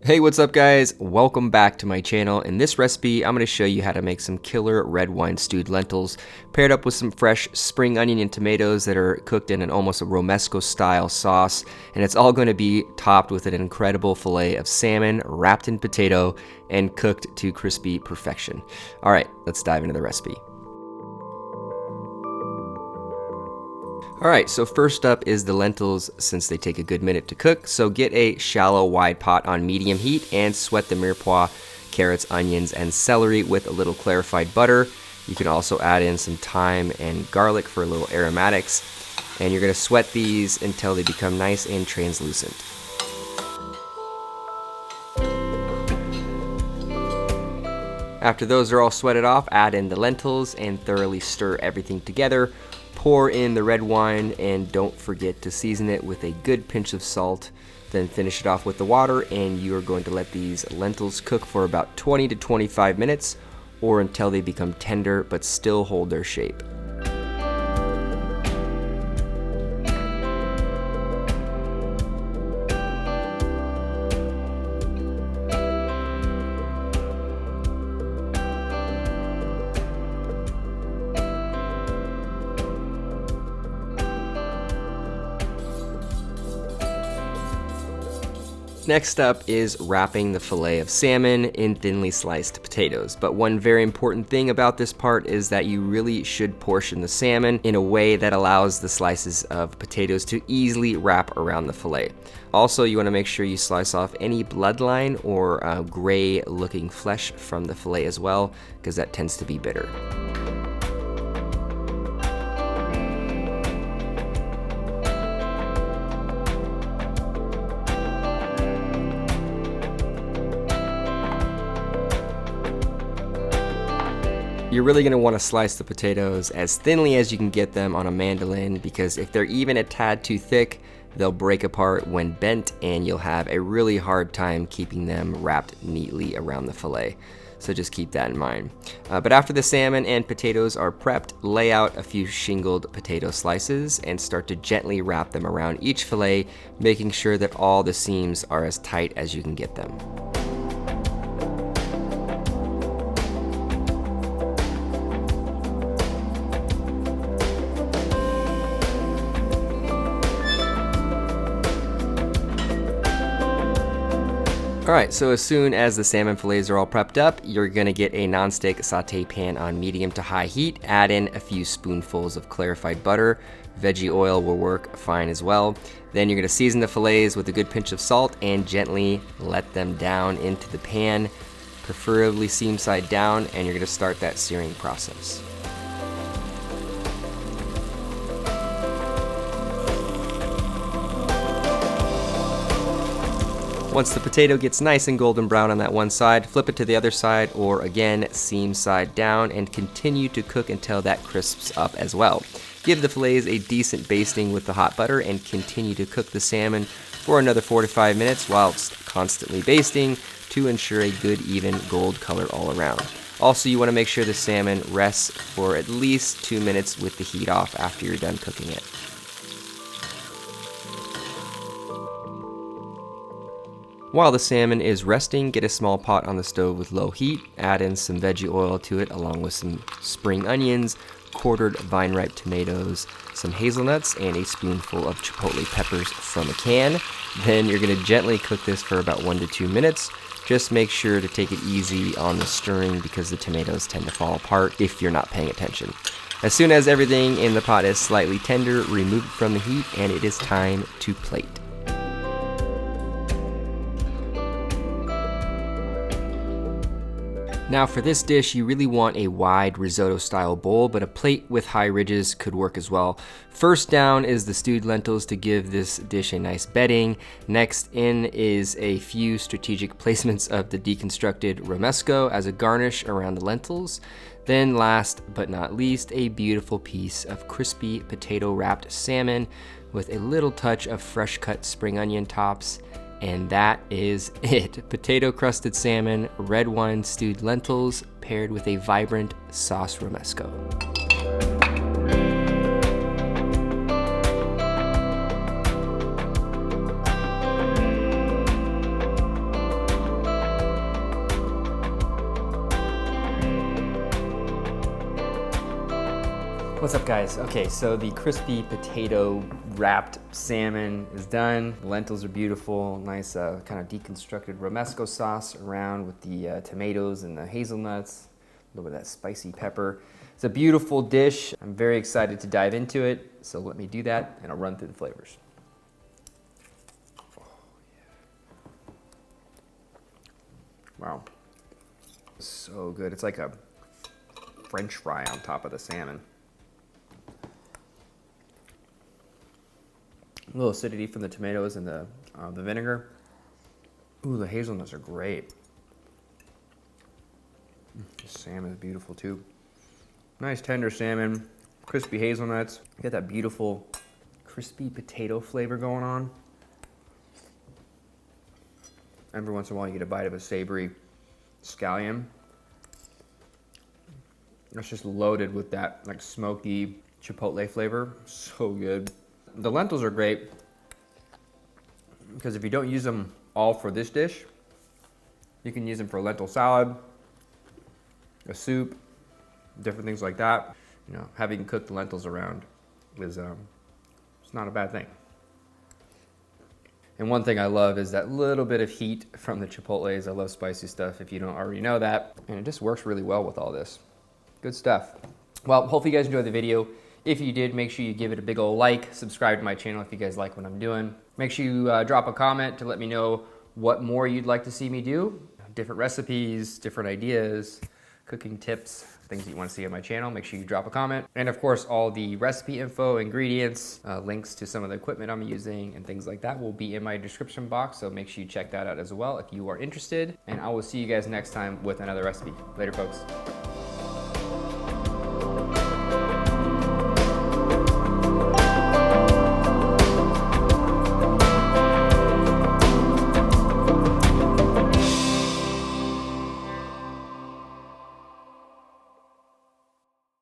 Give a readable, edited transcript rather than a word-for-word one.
Hey, what's up guys? Welcome back to my channel. In this recipe, I'm going to show you how to make some killer red wine stewed lentils paired up with some fresh spring onion and tomatoes that are cooked in an almost a romesco style sauce. And it's all going to be topped with an incredible filet of salmon wrapped in potato and cooked to crispy perfection. All right, let's dive into the recipe. Alright, so first up is the lentils, since they take a good minute to cook. So get a shallow wide pot on medium heat and sweat the mirepoix, carrots, onions, and celery with a little clarified butter. You can also add in some thyme and garlic for a little aromatics. And you're going to sweat these until they become nice and translucent. After those are all sweated off, add in the lentils and thoroughly stir everything together. Pour in the red wine and don't forget to season it with a good pinch of salt. Then finish it off with the water, and you are going to let these lentils cook for about 20 to 25 minutes or until they become tender but still hold their shape. Next up is wrapping the fillet of salmon in thinly sliced potatoes. But one very important thing about this part is that you really should portion the salmon in a way that allows the slices of potatoes to easily wrap around the fillet. Also, you want to make sure you slice off any bloodline or gray looking flesh from the fillet as well, because that tends to be bitter. You're really going to want to slice the potatoes as thinly as you can get them on a mandolin, because if they're even a tad too thick, they'll break apart when bent and you'll have a really hard time keeping them wrapped neatly around the fillet. So just keep that in mind. But after the salmon and potatoes are prepped, lay out a few shingled potato slices and start to gently wrap them around each fillet, making sure that all the seams are as tight as you can get them. Alright, so as soon as the salmon fillets are all prepped up, you're going to get a nonstick saute pan on medium to high heat. Add in a few spoonfuls of clarified butter. Veggie oil will work fine as well. Then you're going to season the fillets with a good pinch of salt and gently let them down into the pan, preferably seam side down, and you're going to start that searing process. Once the potato gets nice and golden brown on that one side, flip it to the other side, or again, seam side down, and continue to cook until that crisps up as well. Give the fillets a decent basting with the hot butter and continue to cook the salmon for another 4 to 5 minutes whilst constantly basting to ensure a good even gold color all around. Also, you want to make sure the salmon rests for at least 2 minutes with the heat off after you're done cooking it. While the salmon is resting, get a small pot on the stove with low heat, add in some veggie oil to it along with some spring onions, quartered vine-ripe tomatoes, some hazelnuts, and a spoonful of chipotle peppers from a can. Then you're going to gently cook this for about 1 to 2 minutes. Just make sure to take it easy on the stirring because the tomatoes tend to fall apart if you're not paying attention. As soon as everything in the pot is slightly tender, remove it from the heat and it is time to plate. Now for this dish, you really want a wide risotto style bowl, but a plate with high ridges could work as well. First down is the stewed lentils to give this dish a nice bedding. Next in is a few strategic placements of the deconstructed romesco as a garnish around the lentils. Then last but not least, a beautiful piece of crispy potato wrapped salmon with a little touch of fresh cut spring onion tops. And that is it. Potato crusted salmon, red wine stewed lentils, paired with a vibrant sauce romesco. What's up, guys? Okay, so the crispy potato wrapped salmon is done. The lentils are beautiful, nice kind of deconstructed romesco sauce around with the tomatoes and the hazelnuts, a little bit of that spicy pepper. It's a beautiful dish. I'm very excited to dive into it, so let me do that and I'll run through the flavors. Wow, so good. It's like a French fry on top of the salmon. A little acidity from the tomatoes and the vinegar. Ooh, the hazelnuts are great. The salmon is beautiful too. Nice tender salmon, crispy hazelnuts. You got that beautiful crispy potato flavor going on. Every once in a while you get a bite of a savory scallion. It's just loaded with that like smoky chipotle flavor. So good. The lentils are great because if you don't use them all for this dish, you can use them for a lentil salad, a soup, different things like that. You know, having cooked the lentils around is it's not a bad thing. And one thing I love is that little bit of heat from the chipotles. I love spicy stuff if you don't already know that. And it just works really well with all this. Good stuff. Well, hopefully you guys enjoyed the video. If you did, make sure you give it a big old like, subscribe to my channel if you guys like what I'm doing. Make sure you drop a comment to let me know what more you'd like to see me do. Different recipes, different ideas, cooking tips, things that you want to see on my channel. Make sure you drop a comment. And of course, all the recipe info, ingredients, links to some of the equipment I'm using and things like that will be in my description box. So make sure you check that out as well if you are interested. And I will see you guys next time with another recipe. Later, folks.